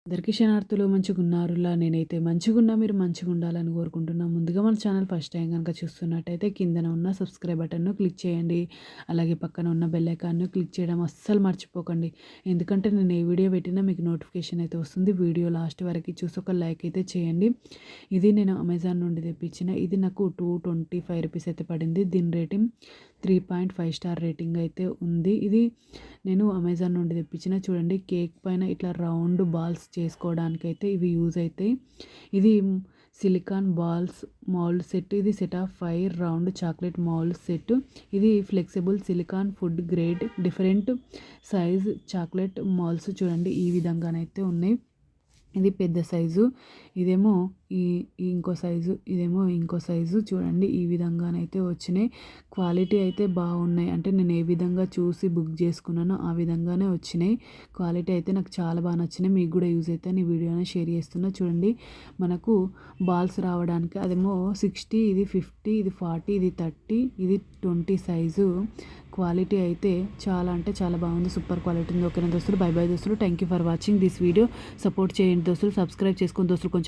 అందరికీ శనార్థులు మంచిగున్నారులా నేనైతే మంచిగున్నా మీరు మంచిగుండాలని కోరుకుంటున్నా. ముందుగా మన ఛానల్ ఫస్ట్ టైం కనుక చూస్తున్నట్టయితే కిందన ఉన్న సబ్స్క్రైబ్ బటన్ను క్లిక్ చేయండి. అలాగే పక్కన ఉన్న బెల్ ఐకాన్ను క్లిక్ చేయడం అస్సలు మర్చిపోకండి. ఎందుకంటే నేను ఏ వీడియో పెట్టినా మీకు నోటిఫికేషన్ అయితే వస్తుంది. వీడియో లాస్ట్ వరకు చూసి ఒక లైక్ అయితే చేయండి. ఇది నేను అమెజాన్ నుండి తెప్పించిన. ఇది నాకు 225 రూపీస్ అయితే పడింది. దీని రేటింగ్ 3.5 స్టార్ రేటింగ్ అయితే ఉంది. ఇది నేను అమెజాన్ నుండి తెప్పించిన. చూడండి కేక్ పైన ఇట్లా రౌండ్ బాల్స్ చేసుకోవడానికైతే ఇవి యూజ్ అవుతాయి. ఇది సిలికాన్ బాల్స్ మౌల్డ్ సెట్. ఇది set of 5 round chocolate mould set. ఇది flexible silicone food grade different size chocolate moulds చూడండి ఈ విధంగానైతే ఉన్నాయి. ఇది పెద్ద సైజు, ఇదేమో ఈ ఇంకో సైజు, ఇదేమో ఇంకో సైజు. చూడండి ఈ విధంగానైతే వచ్చినాయి. క్వాలిటీ అయితే బాగున్నాయి. అంటే నేను ఏ విధంగా చూసి బుక్ చేసుకున్నానో ఆ విధంగానే వచ్చినాయి. క్వాలిటీ అయితే నాకు చాలా బాగా నచ్చినాయి. మీకు కూడా యూజ్ అయితే ఈ వీడియోని షేర్ చేస్తున్నా. చూడండి మనకు బాల్స్ రావడానికి అదేమో 60, ఇది 50, ఇది 40, ఇది 30, ఇది 20 సైజు. క్వాలిటీ అయితే చాలా అంటే చాలా బాగుంది. సూపర్ క్వాలిటీ ఉంది. ఓకేనా దోస్తులు, బై బై దోస్తులు. Thank you for watching this video. Support చేయండి దోస్తులు, సబ్స్క్రైబ్ చేసుకొని దోస్తులు కొంచెం